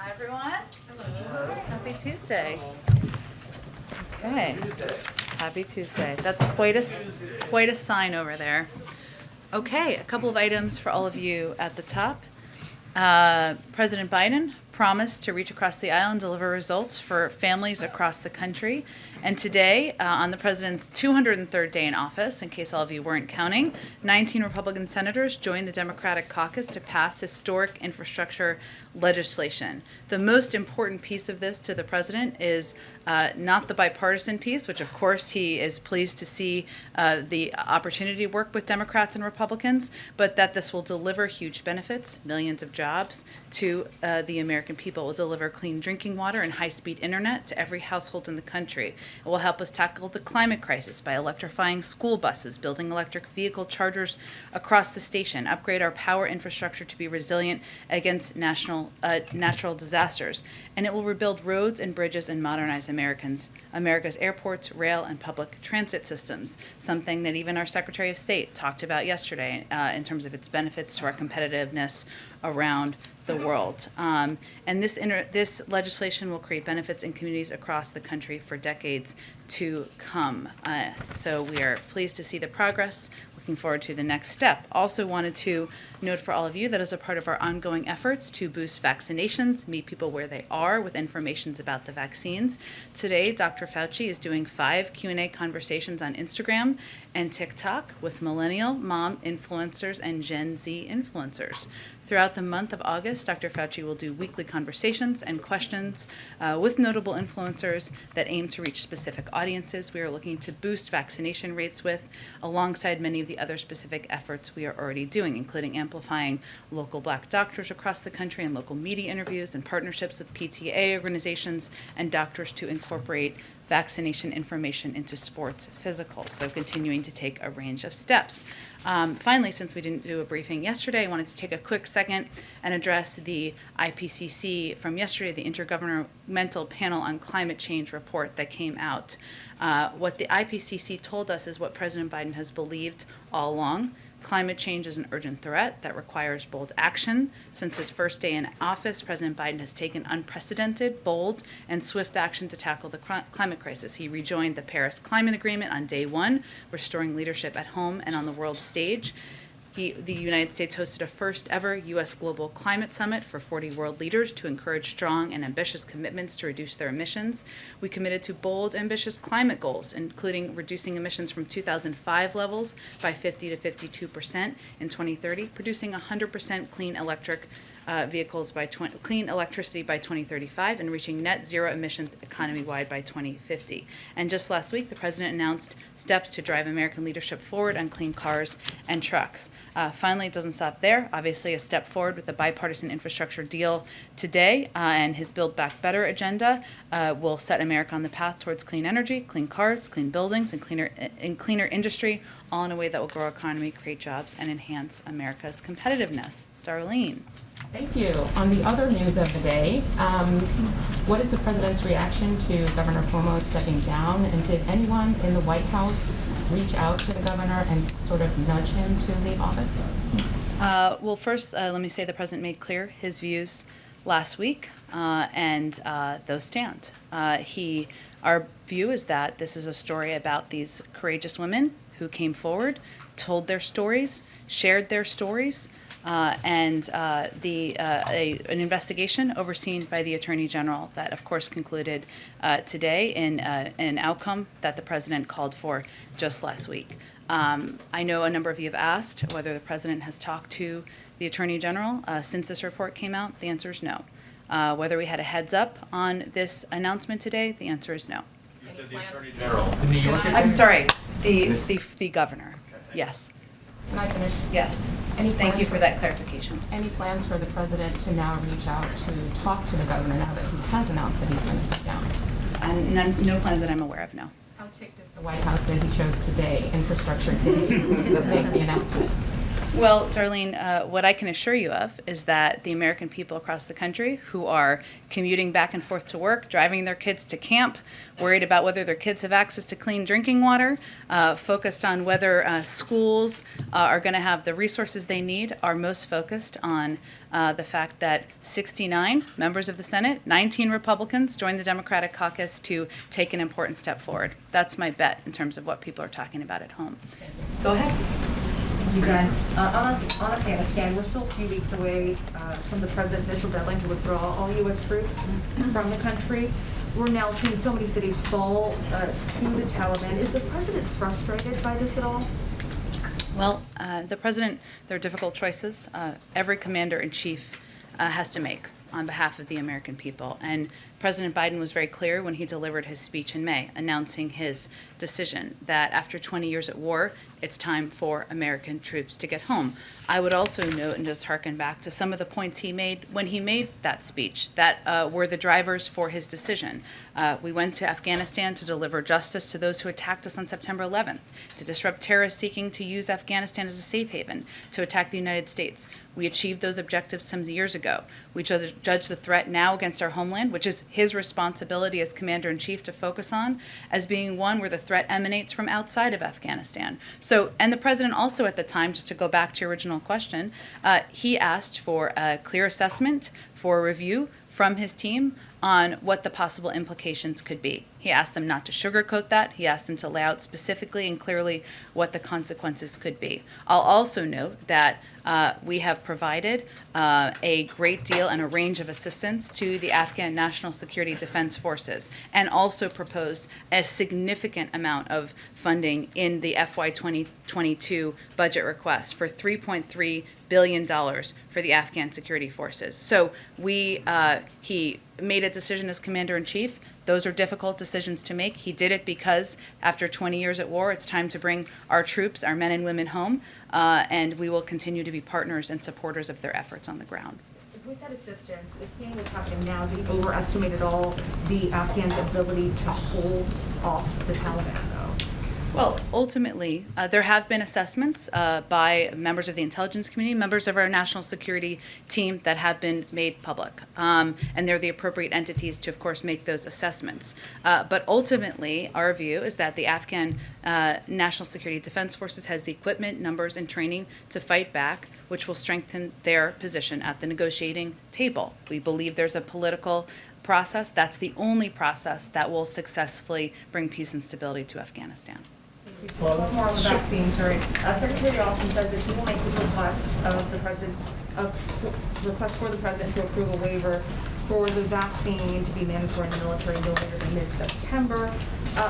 Hi, everyone. Hello. Happy Tuesday. Okay. Happy Tuesday. That's quite a sign over there. Okay, a couple of items for all of you at the top. President Biden promised to reach across the aisle and deliver results for families across the country. And today, on the president's 203rd day in office, in case all of you weren't counting, 19 Republican senators joined the Democratic caucus to pass historic infrastructure legislation. The most important piece of this to the president is not the bipartisan piece, which of course he is pleased to see the opportunity to work with Democrats and Republicans, but that this will deliver huge benefits, millions of jobs to the American people. It will deliver clean drinking water and high-speed internet to every household in the country. It will help us tackle the climate crisis by electrifying school buses, building electric vehicle chargers across the station, upgrade our power infrastructure to be resilient against natural disasters, and it will rebuild roads and bridges and modernize America's airports, rail, and public transit systems, something that even our Secretary of State talked about yesterday in terms of its benefits to our competitiveness around the world. And this legislation will create benefits in communities across the country for decades to come. So we are pleased to see the progress. Looking forward to the next step. Also wanted to note for all of you that as a part of our ongoing efforts to boost vaccinations, meet people where they are with information about the vaccines, today Dr. Fauci is doing 5 Q&A conversations on Instagram and TikTok with millennial, mom influencers, and Gen Z influencers. Throughout the month of August, Dr. Fauci will do weekly conversations and questions with notable influencers that aim to reach specific audiences we are looking to boost vaccination rates with, alongside many of the other specific efforts we are already doing, including amplifying local Black doctors across the country and local media interviews and partnerships with PTA organizations and doctors to incorporate vaccination information into sports physicals, so continuing to take a range of steps. Finally, since we didn't do a briefing yesterday, I wanted to take a quick second and address the IPCC from yesterday, the Intergovernmental Panel on Climate Change report that came out. What the IPCC told us is what President Biden has believed all along. Climate change is an urgent threat that requires bold action. Since his first day in office, President Biden has taken unprecedented, bold, and swift action to tackle the climate crisis. He rejoined the Paris Climate Agreement on day one, restoring leadership at home and on the world stage. The United States hosted a first ever U.S. Global Climate Summit for 40 world leaders to encourage strong and ambitious commitments to reduce their emissions. We committed to bold, ambitious climate goals, including reducing emissions from 2005 levels by 50 to 52% in 2030, producing 100% clean clean electricity by 2035, and reaching net zero emissions economy-wide by 2050. And just last week, the president announced steps to drive American leadership forward on clean cars and trucks. Finally, it doesn't stop there. Obviously, a step forward with the bipartisan infrastructure deal today, and his Build Back Better agenda will set America on the path towards clean energy, clean cars, clean buildings, and cleaner industry, all in a way that will grow our economy, create jobs, and enhance America's competitiveness. Darlene. Thank you. On the other news of the day, what is the president's reaction to Governor Cuomo stepping down? And did anyone in the White House reach out to the governor and sort of nudge him to leave office? Well, first, let me say the president made clear his views last week, and those stand. Our view is that this is a story about these courageous women who came forward, told their stories, shared their stories, and an investigation overseen by the Attorney General that, of course, concluded today in an outcome that the president called for just last week. I know a number of you have asked whether the president has talked to the Attorney General since this report came out. The answer is no. Whether we had a heads up on this announcement today, the answer is no. You said the Attorney General in New York. I'm sorry, the governor. Yes. Can I finish? Yes. Thank you for that clarification. Any plans for the president to now reach out to talk to the governor now that he has announced that he's going to step down? No plans that I'm aware of, no. How ticked is the White House that he chose today, Infrastructure Day, to make the announcement? Well, Darlene, what I can assure you of is that the American people across the country who are commuting back and forth to work, driving their kids to camp, worried about whether their kids have access to clean drinking water, focused on whether schools are going to have the resources they need, are most focused on the fact that 69 members of the Senate, 19 Republicans joined the Democratic caucus to take an important step forward. That's my bet in terms of what people are talking about at home. Go ahead. You got on Afghanistan, we're still a few weeks away from the president's initial deadline to withdraw all U.S. troops from the country. We're now seeing so many cities fall to the Taliban. Is the president frustrated by this at all? Well, the president, there are difficult choices every commander-in-chief has to make on behalf of the American people. And President Biden was very clear when he delivered his speech in May, announcing his decision that after 20 years at war, it's time for American troops to get home. I would also note and just harken back to some of the points he made when he made that speech that were the drivers for his decision. We went to Afghanistan to deliver justice to those who attacked us on September 11th, to disrupt terrorists seeking to use Afghanistan as a safe haven, to attack the United States. We achieved those objectives some years ago. We judge the threat now against our homeland, which is his responsibility as commander-in-chief to focus on, as being one where the threat emanates from outside of Afghanistan. So, and the president also at the time, just to go back to your original question, he asked for a clear assessment, for a review from his team on what the possible implications could be. He asked them not to sugarcoat that. He asked them to lay out specifically and clearly what the consequences could be. I'll also note that we have provided a great deal and a range of assistance to the Afghan National Security Defense Forces, and also proposed a significant amount of funding in the FY 2022 budget request for $3.3 billion for the Afghan security forces. So he made a decision as commander-in-chief. Those are difficult decisions to make. He did it because after 20 years at war, it's time to bring our troops, our men and women home, and we will continue to be partners and supporters of their efforts on the ground. With that assistance, it's seeing what's happening now. Do you overestimate at all the Afghans' ability to hold off the Taliban, though? Well, ultimately, there have been assessments by members of the intelligence community, members of our national security team that have been made public. And they're the appropriate entities to, of course, make those assessments. But ultimately, our view is that the Afghan National Security Defense Forces has the equipment, numbers, and training to fight back, which will strengthen their position at the negotiating table. We believe there's a political process. That's the only process that will successfully bring peace and stability to Afghanistan. One more on the vaccine, sorry. Secretary Austin says that he will make his request of the president's request for the president to approve a waiver for the vaccine to be mandatory in the military no later than mid-September,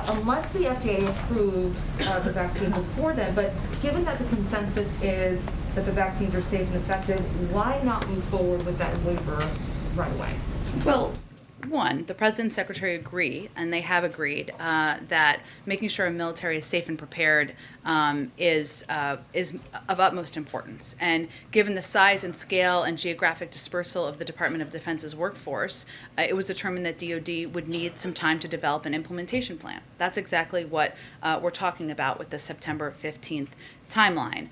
unless the FDA approves the vaccine before then. But given that the consensus is that the vaccines are safe and effective, why not move forward with that waiver right away? Well, one, the president and secretary agree, and they have agreed that making sure our military is safe and prepared is of utmost importance. And given the size and scale and geographic dispersal of the Department of Defense's workforce, it was determined that DoD would need some time to develop an implementation plan. That's exactly what we're talking about with the September 15th timeline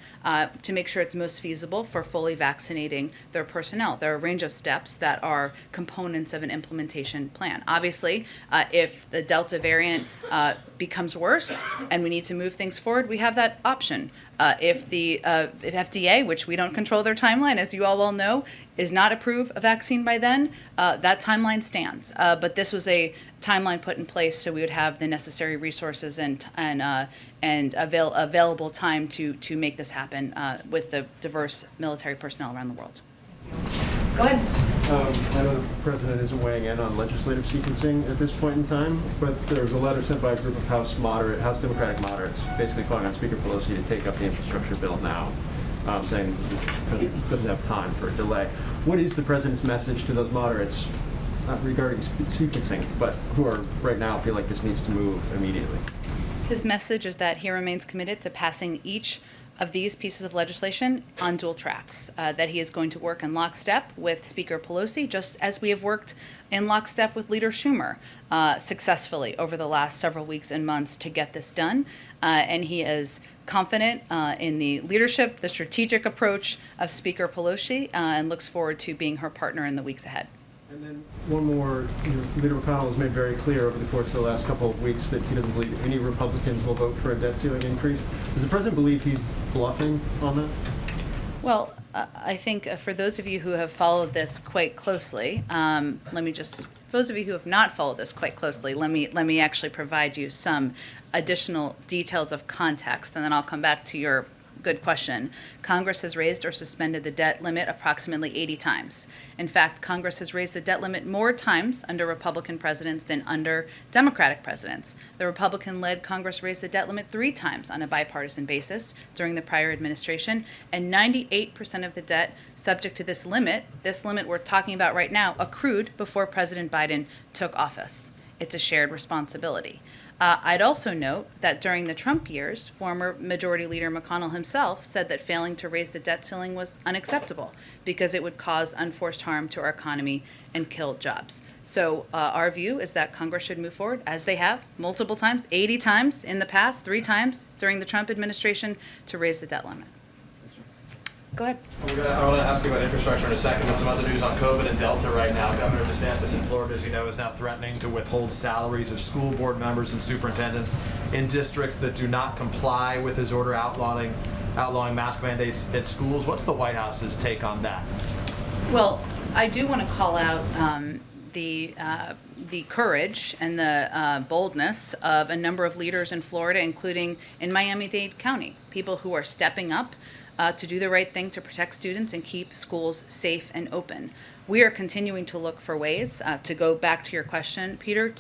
to make sure it's most feasible for fully vaccinating their personnel. There are a range of steps that are components of an implementation plan. Obviously, if the Delta variant becomes worse and we need to move things forward, we have that option. If the if FDA, which we don't control their timeline, as you all well know, is not approve a vaccine by then, that timeline stands. But this was a timeline put in place so we would have the necessary resources and available time to make this happen with the diverse military personnel around the world. Go ahead. I know the president isn't weighing in on legislative sequencing at this point in time, but there was a letter sent by a group of House Democratic moderates, basically calling on Speaker Pelosi to take up the infrastructure bill now, saying the president doesn't have time for a delay. What is the president's message to those moderates regarding sequencing, but who are right now feel like this needs to move immediately? His message is that he remains committed to passing each of these pieces of legislation on dual tracks, that he is going to work in lockstep with Speaker Pelosi, just as we have worked in lockstep with Leader Schumer successfully over the last several weeks and months to get this done. And he is confident in the leadership, the strategic approach of Speaker Pelosi, and looks forward to being her partner in the weeks ahead. And then one more, Leader McConnell has made very clear over the course of the last couple of weeks that he doesn't believe any Republicans will vote for a debt ceiling increase. Does the president believe he's bluffing on that? Well, I think for those of you who have followed this quite closely, those of you who have not followed this quite closely, let me actually provide you some additional details of context, and then I'll come back to your good question. Congress has raised or suspended the debt limit approximately 80 times. In fact, Congress has raised the debt limit more times under Republican presidents than under Democratic presidents. The Republican-led Congress raised the debt limit 3 times on a bipartisan basis during the prior administration, and 98% of the debt subject to this limit we're talking about right now, accrued before President Biden took office. It's a shared responsibility. I'd also note that during the Trump years, former Majority Leader McConnell himself said that failing to raise the debt ceiling was unacceptable because it would cause unforced harm to our economy and kill jobs. So our view is that Congress should move forward, as they have multiple times, 80 times in the past, 3 times during the Trump administration, to raise the debt limit. Go ahead. I want to ask you about infrastructure in a second, but some other news on COVID and Delta right now. Governor DeSantis in Florida, as you know, is now threatening to withhold salaries of school board members and superintendents in districts that do not comply with his order outlawing mask mandates at schools. What's the White House's take on that? Well, I do want to call out the courage and the boldness of a number of leaders in Florida, including in Miami-Dade County, people who are stepping up to do the right thing to protect students and keep schools safe and open. We are continuing to look for ways, to go back to your question, Peter,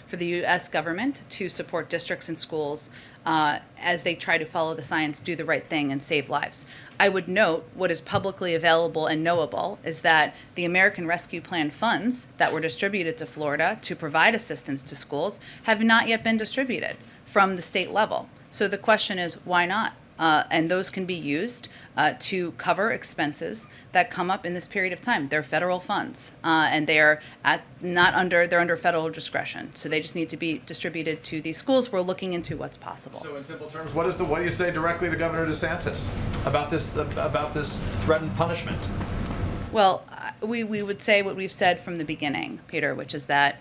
for the U.S. government to support districts and schools as they try to follow the science, do the right thing, and save lives. I would note what is publicly available and knowable is that the American Rescue Plan funds that were distributed to Florida to provide assistance to schools have not yet been distributed from the state level. So the question is, why not? And those can be used to cover expenses that come up in this period of time. They're federal funds, and they're under federal discretion. So they just need to be distributed to these schools. We're looking into what's possible. So in simple terms, what do you say directly to Governor DeSantis about this threatened punishment? Well, we would say what we've said from the beginning, Peter, which is that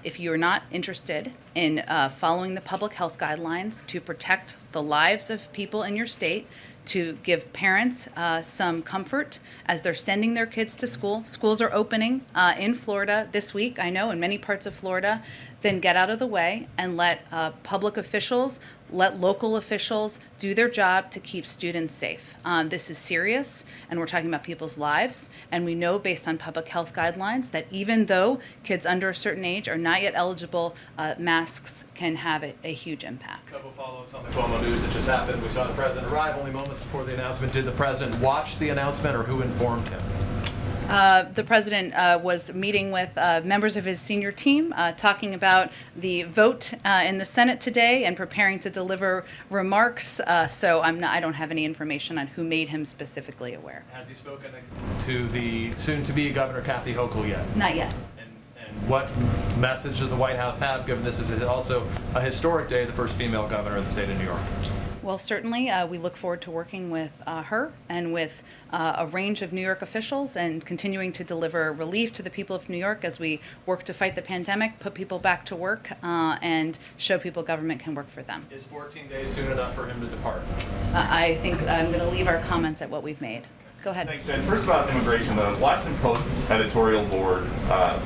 if you're not interested in following the public health guidelines to protect the lives of people in your state, to give parents some comfort as they're sending their kids to school. Schools are opening in Florida this week, I know, in many parts of Florida. Then get out of the way and let public officials, let local officials do their job to keep students safe. This is serious, and we're talking about people's lives. And we know based on public health guidelines that even though kids under a certain age are not yet eligible, masks can have a huge impact. A couple follow-ups on the Cuomo news that just happened. We saw the president arrive only moments before the announcement. Did the president watch the announcement, or who informed him? The president was meeting with members of his senior team, talking about the vote in the Senate today and preparing to deliver remarks. So I don't have any information on who made him specifically aware. Has he spoken to the soon-to-be Governor Kathy Hochul yet? Not yet. And what message does the White House have, given this is also a historic day, the first female governor of the state of New York? Well, certainly, we look forward to working with her and with a range of New York officials and continuing to deliver relief to the people of New York as we work to fight the pandemic, put people back to work, and show people government can work for them. Is 14 days soon enough for him to depart? I think I'm going to leave our comments at what we've made. Go ahead. Thanks, Jen. First about immigration, the Washington Post's editorial board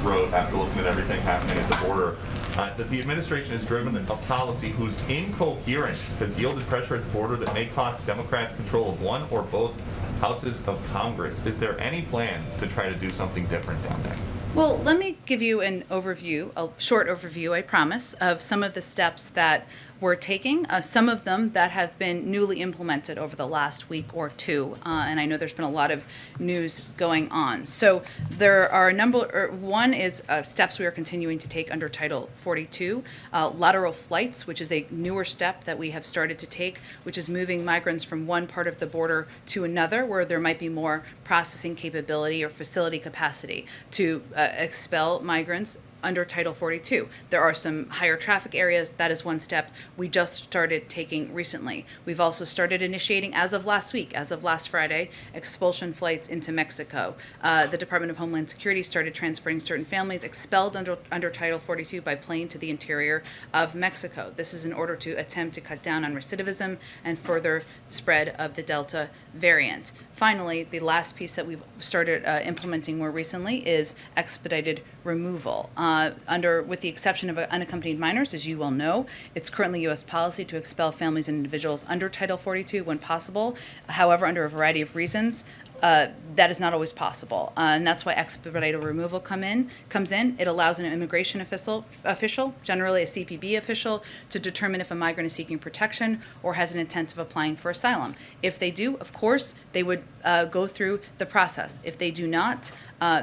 wrote, after looking at everything happening at the border, that the administration has driven a policy whose incoherence has yielded pressure at the border that may cost Democrats control of one or both houses of Congress. Is there any plan to try to do something different down there? Well, let me give you an overview, a short overview, I promise, of some of the steps that we're taking, some of them that have been newly implemented over the last week or two, and I know there's been a lot of news going on. So there are a number, one is steps we are continuing to take under Title 42, lateral flights, which is a newer step that we have started to take, which is moving migrants from one part of the border to another where there might be more processing capability or facility capacity to expel migrants under Title 42. There are some higher traffic areas. That is one step we just started taking recently. We've also started initiating, as of last week, as of last Friday, expulsion flights into Mexico. The Department of Homeland Security started transporting certain families expelled under Title 42 by plane to the interior of Mexico. This is in order to attempt to cut down on recidivism and further spread of the Delta variant. Finally, the last piece that we've started implementing more recently is expedited removal. With the exception of unaccompanied minors, as you well know, it's currently U.S. policy to expel families and individuals under Title 42 when possible. However, under a variety of reasons, that is not always possible, and that's why expedited removal comes in. It allows an immigration official, generally a CPB official, to determine if a migrant is seeking protection or has an intent of applying for asylum. If they do, of course, they would go through the process. If they do not,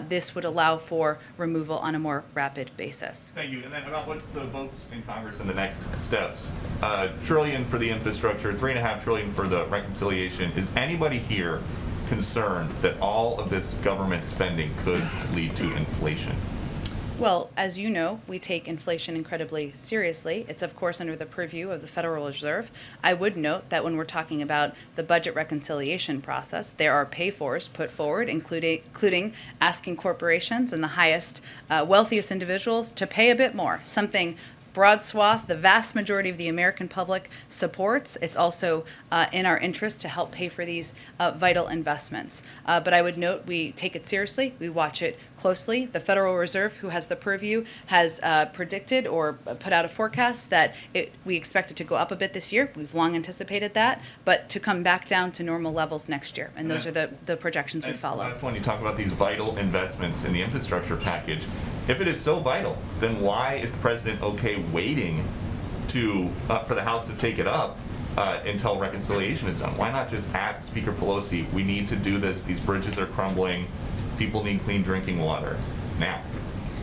this would allow for removal on a more rapid basis. Thank you. And then about what the votes in Congress and the next steps. $1 trillion for the infrastructure, $3.5 trillion for the reconciliation. Is anybody here concerned that all of this government spending could lead to inflation? Well, as you know, we take inflation incredibly seriously. It's, of course, under the purview of the Federal Reserve. I would note that when we're talking about the budget reconciliation process, there are pay-fors put forward, including asking corporations and the highest, wealthiest individuals to pay a bit more, something broad swath, the vast majority of the American public supports. It's also in our interest to help pay for these vital investments. But I would note we take it seriously. We watch it closely. The Federal Reserve, who has the purview, has predicted or put out a forecast that we expect it to go up a bit this year. We've long anticipated that, but to come back down to normal levels next year. And those are the projections we follow. Last one, you talk about these vital investments in the infrastructure package. If it is so vital, then why is the president okay waiting for the House to take it up until reconciliation is done? Why not just ask Speaker Pelosi, we need to do this, these bridges are crumbling, people need clean drinking water now?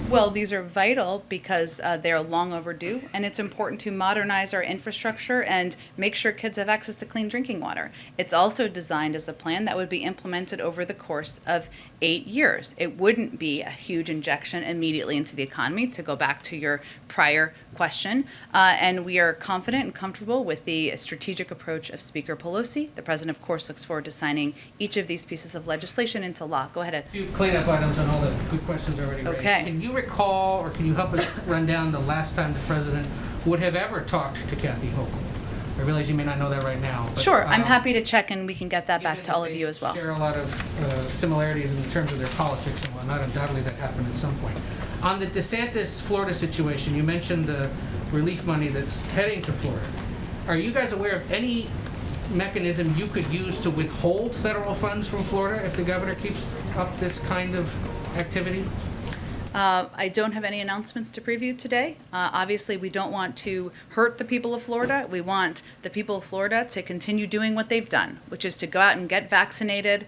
Well, these are vital because they're long overdue, and it's important to modernize our infrastructure and make sure kids have access to clean drinking water. It's also designed as a plan that would be implemented over the course of 8 years. It wouldn't be a huge injection immediately into the economy, to go back to your prior question. And we are confident and comfortable with the strategic approach of Speaker Pelosi. The president, of course, looks forward to signing each of these pieces of legislation into law. Go ahead, Ed. A few cleanup items on all the good questions already raised. Okay. Can you recall, or can you help us run down the last time the president would have ever talked to Kathy Hochul? I realize you may not know that right now. But, Sure, I'm happy to check, and we can get that back given to all that of they you as well. Share a lot of similarities in terms of their politics and whatnot. Undoubtedly, that happened at some point. On the DeSantis Florida situation, you mentioned the relief money that's heading to Florida. Are you guys aware of any mechanism you could use to withhold federal funds from Florida if the governor keeps up this kind of activity? I don't have any announcements to preview today. Obviously, we don't want to hurt the people of Florida. We want the people of Florida to continue doing what they've done, which is to go out and get vaccinated,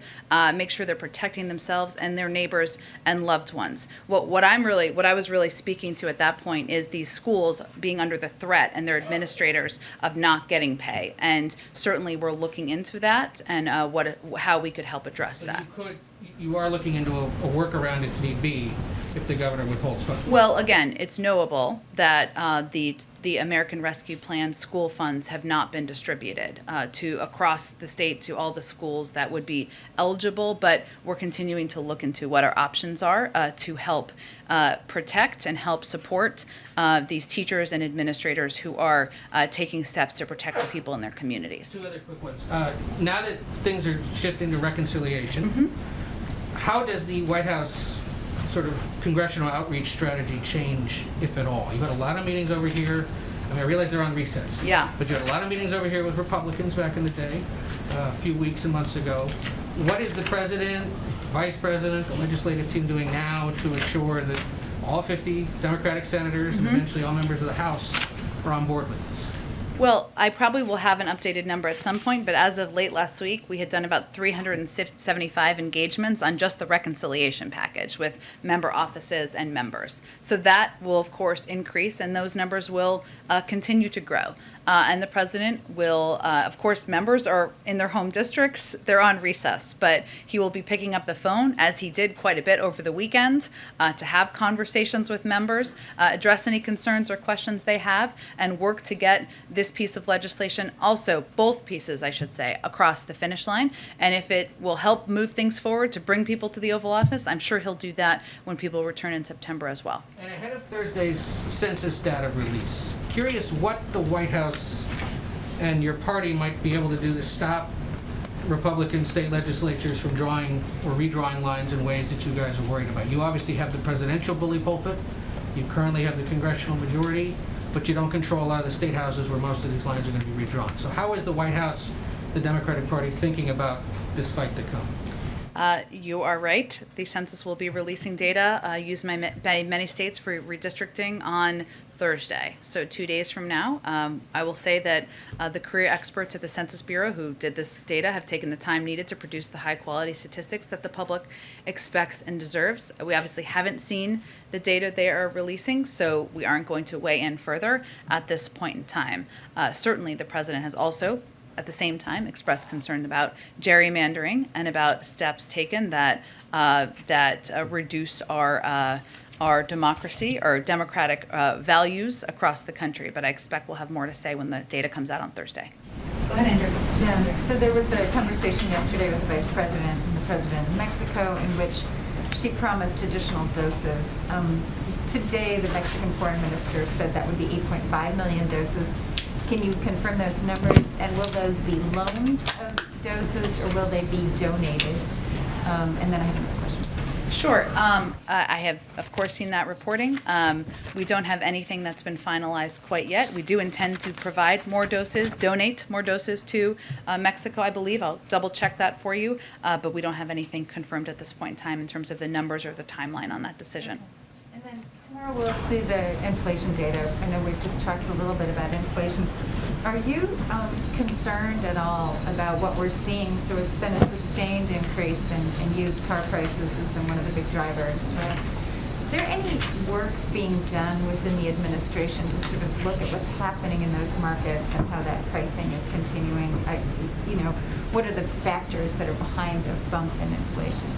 make sure they're protecting themselves and their neighbors and loved ones. What I was really speaking to at that point is these schools being under the threat and their administrators of not getting pay. And certainly we're looking into that and how we could help address that. You are looking into a workaround if need be, if the governor withholds funds. Well, again, it's knowable that the American Rescue Plan school funds have not been distributed to across the state to all the schools that would be eligible, but we're continuing to look into what our options are to help protect and help support these teachers and administrators who are taking steps to protect the people in their communities. Two other quick ones. Now that things are shifting to reconciliation, how does the White House sort of congressional outreach strategy change, if at all? You've had a lot of meetings over here. I mean, I realize they're on recess. Yeah. But you had a lot of meetings over here with Republicans back in the day, a few weeks and months ago. What is the president, vice president, the legislative team doing now to ensure that all 50 Democratic senators and eventually all members of the House are on board with this? Well, I probably will have an updated number at some point, but as of late last week, we had done about 375 engagements on just the reconciliation package with member offices and members. So that will, of course, increase, and those numbers will continue to grow. And the president will, of course, members are in their home districts, they're on recess, but he will be picking up the phone, as he did quite a bit over the weekend, to have conversations with members, address any concerns or questions they have, and work to get this piece of legislation, also both pieces, I should say, across the finish line. And if it will help move things forward to bring people to the Oval Office, I'm sure he'll do that when people return in September as well. And ahead of Thursday's census data release, curious what the White House and your party might be able to do to stop Republican state legislatures from drawing or redrawing lines in ways that you guys are worried about. You obviously have the presidential bully pulpit. You currently have the congressional majority, but you don't control a lot of the state houses where most of these lines are going to be redrawn. So how is the White House, the Democratic Party, thinking about this fight to come? You are right. The census will be releasing data used by many states for redistricting on Thursday. So 2 days from now, I will say that the career experts at the Census Bureau who did this data have taken the time needed to produce the high quality statistics that the public expects and deserves. We obviously haven't seen the data they are releasing, so we aren't going to weigh in further at this point in time. Certainly, the president has also at the same time expressed concern about gerrymandering and about steps taken that reduce our democracy or democratic values across the country. But I expect we'll have more to say when the data comes out on Thursday. Go ahead, Andrew. Yeah, so there was a conversation yesterday with the Vice President and the President of Mexico in which she promised additional doses. Today, the Mexican Foreign Minister said that would be 8.5 million doses. Can you confirm those numbers? And will those be loans of doses or will they be donated? And then I have another question. Sure. I have, of course, seen that reporting. We don't have anything that's been finalized quite yet. We do intend to provide more doses, donate more doses to Mexico, I believe. I'll double check that for you. But we don't have anything confirmed at this point in time in terms of the numbers or the timeline on that decision. And then tomorrow we'll see the inflation data. I know we've just talked a little bit about inflation. Are you concerned at all about what we're seeing? So it's been a sustained increase in used car prices has been one of the big drivers, right? Is there any work being done within the administration to sort of look at what's happening in those markets and how that pricing is continuing? What are the factors that are behind the bump in inflation?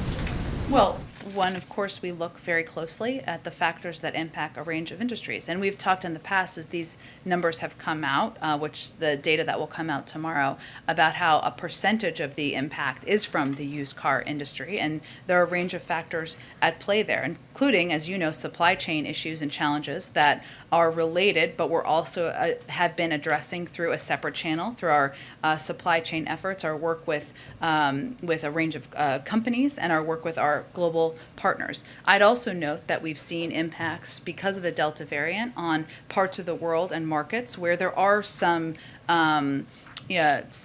Well, one, of course, we look very closely at the factors that impact a range of industries. And we've talked in the past, as these numbers have come out, which the data that will come out tomorrow, about how a percentage of the impact is from the used car industry. And there are a range of factors at play there, including, as you know, supply chain issues and challenges that are related, but we're also have been addressing through a separate channel, through our supply chain efforts, our work with a range of companies, and our work with our global partners. I'd also note that we've seen impacts because of the Delta variant on parts of the world and markets where there are some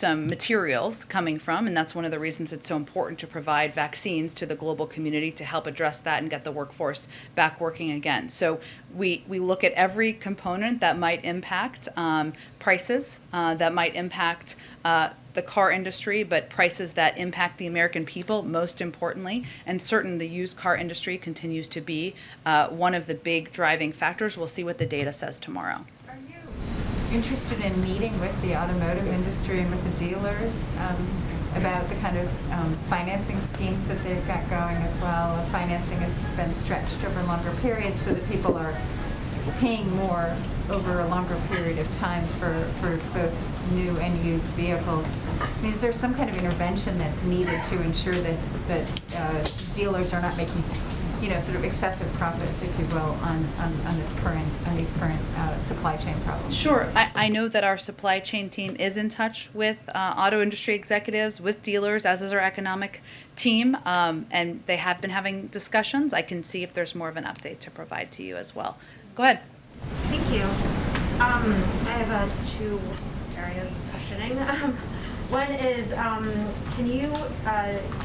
materials coming from, and that's one of the reasons it's so important to provide vaccines to the global community to help address that and get the workforce back working again. So we look at every component that might impact prices, that might impact the car industry, but prices that impact the American people, most importantly. And certain the used car industry continues to be one of the big driving factors. We'll see what the data says tomorrow. Are you interested in meeting with the automotive industry and with the dealers about the kind of financing schemes that they've got going as well? Financing has been stretched over longer periods so that people are paying more over a longer period of time for both new and used vehicles. I mean, is there some kind of intervention that's needed to ensure that dealers are not making, sort of excessive profits, if you will, on these current supply chain problems? Sure. I know that our supply chain team is in touch with auto industry executives, with dealers, as is our economic team, and they have been having discussions. I can see if there's more of an update to provide to you as well. Go ahead. Thank you. I have two areas of questioning. One is, can you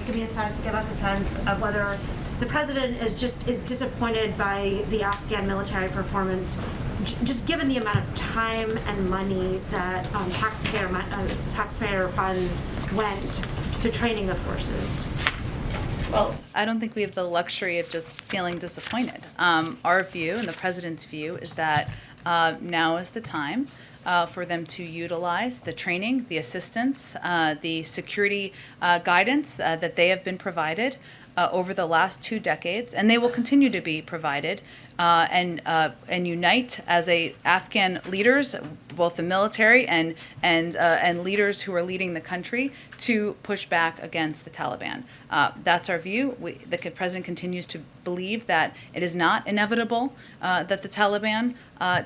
give us a sense of whether the president is disappointed by the Afghan military performance, just given the amount of time and money that taxpayer funds went to training the forces. Well, I don't think we have the luxury of just feeling disappointed. Our view and the president's view is that now is the time for them to utilize the training, the assistance, the security guidance that they have been provided over the last 2 decades, and they will continue to be provided, and unite as Afghan leaders, both the military and leaders who are leading the country, to push back against the Taliban. That's our view. The president continues to believe that it is not inevitable that the Taliban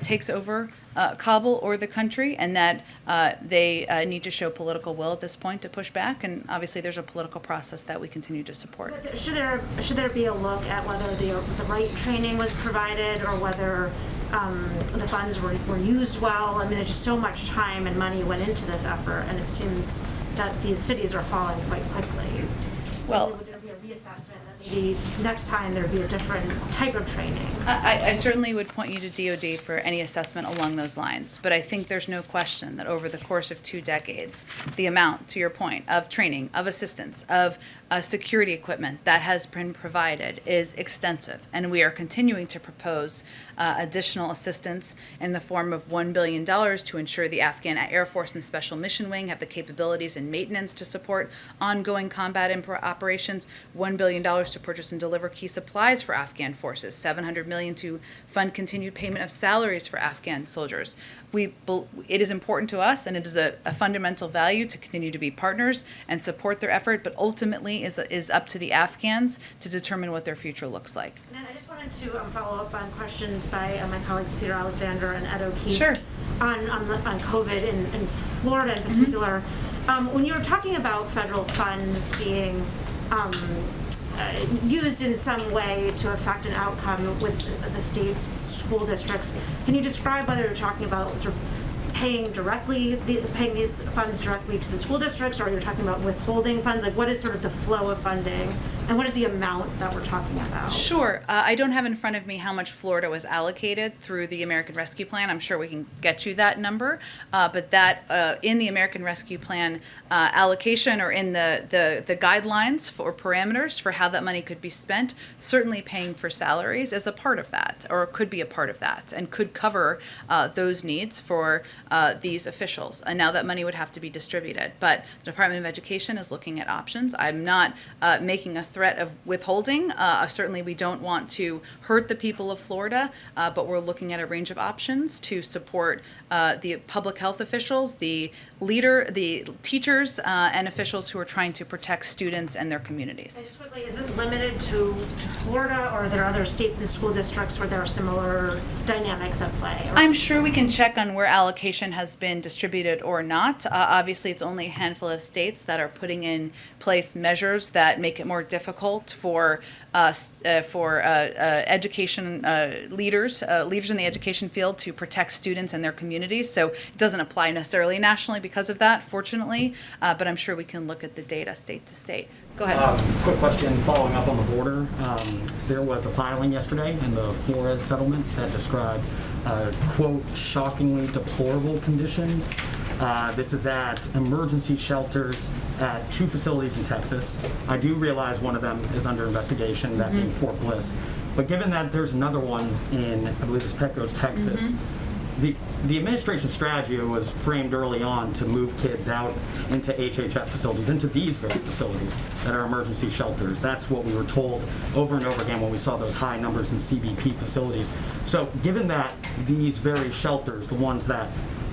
takes over Kabul or the country, and that they need to show political will at this point to push back. And obviously, there's a political process that we continue to support. But should there be a look at whether the right training was provided or whether the funds were used well? I mean, there's just so much time and money went into this effort, and it seems that these cities are falling quite quickly. Well, would there be a reassessment that maybe next time there'd be a different type of training? I certainly would point you to DOD for any assessment along those lines, but I think there's no question that over the course of 2 decades, the amount, to your point, of training, of assistance, of security equipment that has been provided is extensive, and we are continuing to propose additional assistance in the form of $1 billion to ensure the Afghan Air Force and Special Mission Wing have the capabilities and maintenance to support ongoing combat operations, $1 billion to purchase and deliver key supplies for Afghan forces, $700 million to fund continued payment of salaries for Afghan soldiers. It is important to us, and it is a fundamental value to continue to be partners and support their effort, but ultimately is up to the Afghans to determine what their future looks like. And then I just wanted to follow up on questions by my colleagues Peter Alexander and Ed O'Keefe. Sure. On COVID in Florida in particular. When you were talking about federal funds being used in some way to affect an outcome with the state school districts, can you describe whether you're talking about sort of paying these funds directly to the school districts, or you're talking about withholding funds? Like, what is sort of the flow of funding, and what is the amount that we're talking about? Sure. I don't have in front of me how much Florida was allocated through the American Rescue Plan. I'm sure we can get you that number, but that in the American Rescue Plan allocation, or in the guidelines for parameters for how that money could be spent, certainly paying for salaries is a part of that, or could be a part of that, and could cover those needs for these officials. And now that money would have to be distributed. But the Department of Education is looking at options. I'm not making a threat of withholding. Certainly we don't want to hurt the people of Florida, but we're looking at a range of options to support the public health officials, the teachers, and officials who are trying to protect students and their communities. And just quickly, is this limited to Florida, or are there other states and school districts where there are similar dynamics at play? I'm sure we can check on where allocation has been distributed or not. Obviously, it's only a handful of states that are putting in place measures that make it more difficult for education leaders in the education field to protect students and their communities. So it doesn't apply necessarily nationally because of that, fortunately, but I'm sure we can look at the data state to state. Go ahead. Quick question following up on the border. There was a filing yesterday in the Flores settlement that described, quote, shockingly deplorable conditions. This is at emergency shelters at 2 facilities in Texas. I do realize one of them is under investigation, that being Fort Bliss. But given that there's another one in, I believe it's Pecos, Texas, the administration's strategy was framed early on to move kids out into HHS facilities, into these very facilities that are emergency shelters. That's what we were told over and over again when we saw those high numbers in CBP facilities. So given that these very shelters, the ones that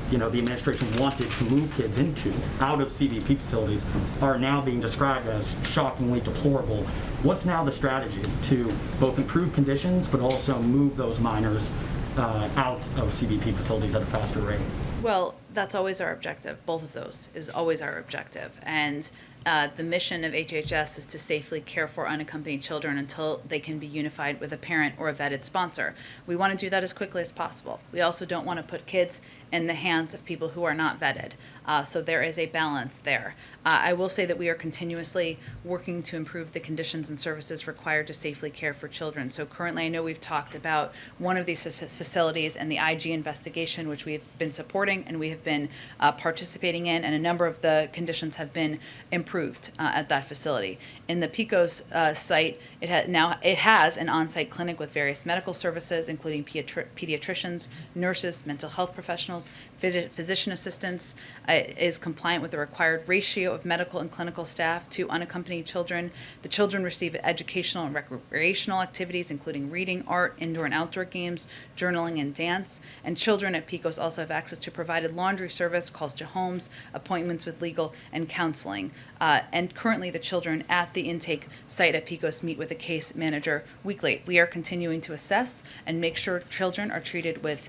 the administration wanted to move kids into, out of CBP facilities, are now being described as shockingly deplorable, what's now the strategy to both improve conditions but also move those minors out of CBP facilities at a faster rate? Well, that's always our objective. Both of those is always our objective. And the mission of HHS is to safely care for unaccompanied children until they can be unified with a parent or a vetted sponsor. We want to do that as quickly as possible. We also don't want to put kids in the hands of people who are not vetted. So there is a balance there. I will say that we are continuously working to improve the conditions and services required to safely care for children. So currently, I know we've talked about one of these facilities and the IG investigation, which we've been supporting and we have been participating in, and a number of the conditions have been improved at that facility. In the Pecos site, it has an on-site clinic with various medical services, including pediatricians, nurses, mental health professionals, physician assistants. It is compliant with the required ratio of medical and clinical staff to unaccompanied children. The children receive educational and recreational activities, including reading, art, indoor and outdoor games, journaling, and dance. And children at Pecos also have access to provided laundry service, calls to homes, appointments with legal and counseling. And currently, the children at the intake site at Pecos meet with a case manager weekly. We are continuing to assess and make sure children are treated with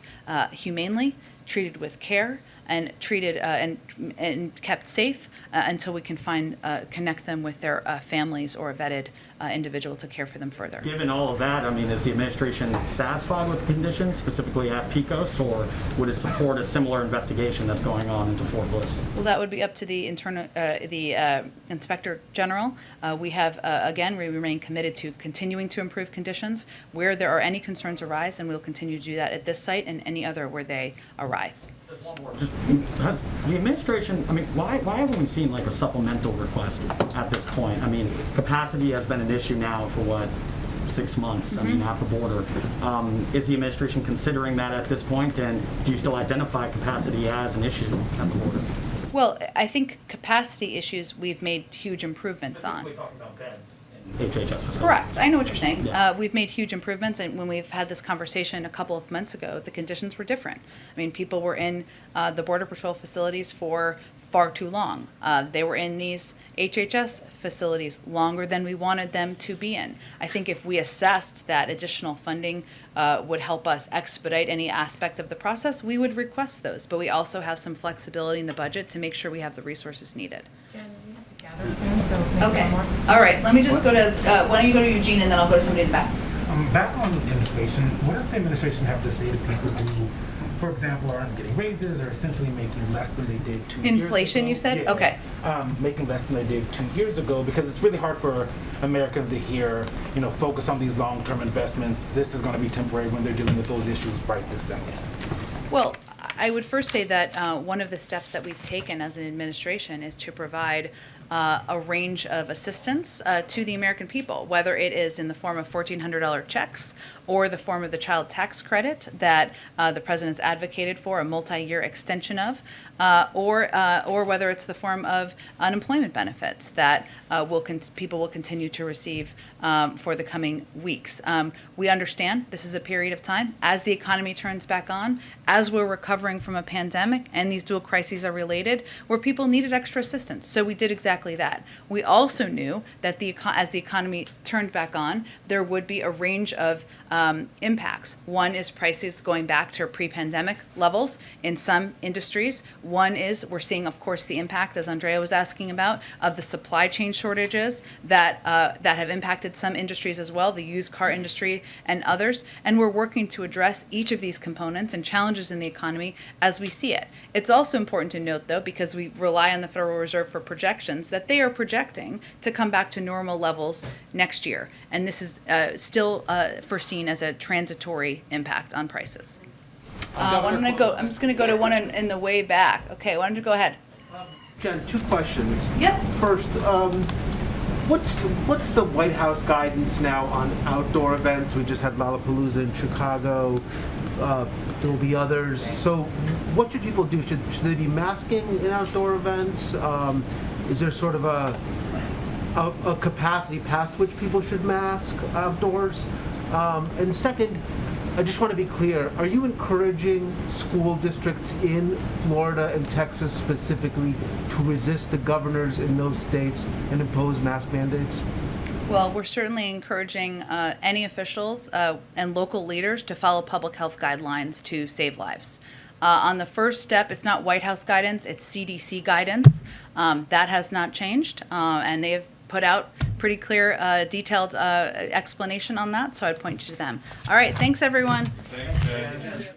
humanely, treated with care, and treated and kept safe until we can connect them with their families or a vetted individual to care for them further. Given all of that, I mean, is the administration satisfied with the conditions, specifically at Pecos, or would it support a similar investigation that's going on into Fort Bliss? Well, that would be up to the Inspector General. We have, again, we remain committed to continuing to improve conditions where there are any concerns arise, and we'll continue to do that at this site and any other where they arise. Just one more. Has the administration, I mean, why haven't we seen like a supplemental request at this point? I mean, capacity has been an issue now for what, 6 months, I mean, at the border. Is the administration considering that at this point, and do you still identify capacity as an issue at the border? Well, I think capacity issues we've made huge improvements on. Specifically talking about beds in HHS facilities. Correct. I know what you're saying. Yeah. We've made huge improvements, and when we've had this conversation a couple of months ago, the conditions were different. I mean, people were in the Border Patrol facilities for far too long. They were in these HHS facilities longer than we wanted them to be in. I think if we assessed that additional funding would help us expedite any aspect of the process, we would request those. But we also have some flexibility in the budget to make sure we have the resources needed. Jen, we have to gather soon, so maybe Okay. one more. All right. Let me just go to, why don't you go to Eugene and then I'll go to somebody in the back. Back on inflation, what does the administration have to say to people who, for example, aren't getting raises or essentially making less than they did 2 years ago? Inflation, you said? Yeah. Okay. Making less than they did 2 years ago, because it's really hard for Americans to hear, focus on these long-term investments. This is going to be temporary when they're dealing with those issues right this second. Well, I would first say that one of the steps that we've taken as an administration is to provide a range of assistance to the American people, whether it is in the form of $1,400 checks or the form of the child tax credit that the president has advocated for a multi-year extension of, or whether it's the form of unemployment benefits that people will continue to receive for the coming weeks. We understand this is a period of time as the economy turns back on, as we're recovering from a pandemic and these dual crises are related, where people needed extra assistance. So we did exactly that. We also knew that as the economy turned back on, there would be a range of impacts. One is prices going back to pre-pandemic levels in some industries. One is we're seeing, of course, the impact, as Andrea was asking about, of the supply chain shortages that have impacted some industries as well, the used car industry and others. And we're working to address each of these components and challenges in the economy as we see it. It's also important to note, though, because we rely on the Federal Reserve for projections, that they are projecting to come back to normal levels next year. And this is still foreseen as a transitory impact on prices. I'm just going to go to one in the way back. Okay, why don't you go ahead? Jen, 2 questions. Yep. First, what's the White House guidance now on outdoor events? We just had Lollapalooza in Chicago. There will be others. So what should people do? Should they be masking in outdoor events? Is there sort of a capacity past which people should mask outdoors? And second, I just want to be clear, are you encouraging school districts in Florida and Texas specifically to resist the governors in those states and impose mask mandates? Well, we're certainly encouraging any officials and local leaders to follow public health guidelines to save lives. On the first step, it's not White House guidance, it's CDC guidance. That has not changed, and they have put out pretty clear, detailed explanation on that, so I'd point you to them. All right, thanks, everyone. Thanks, Jen.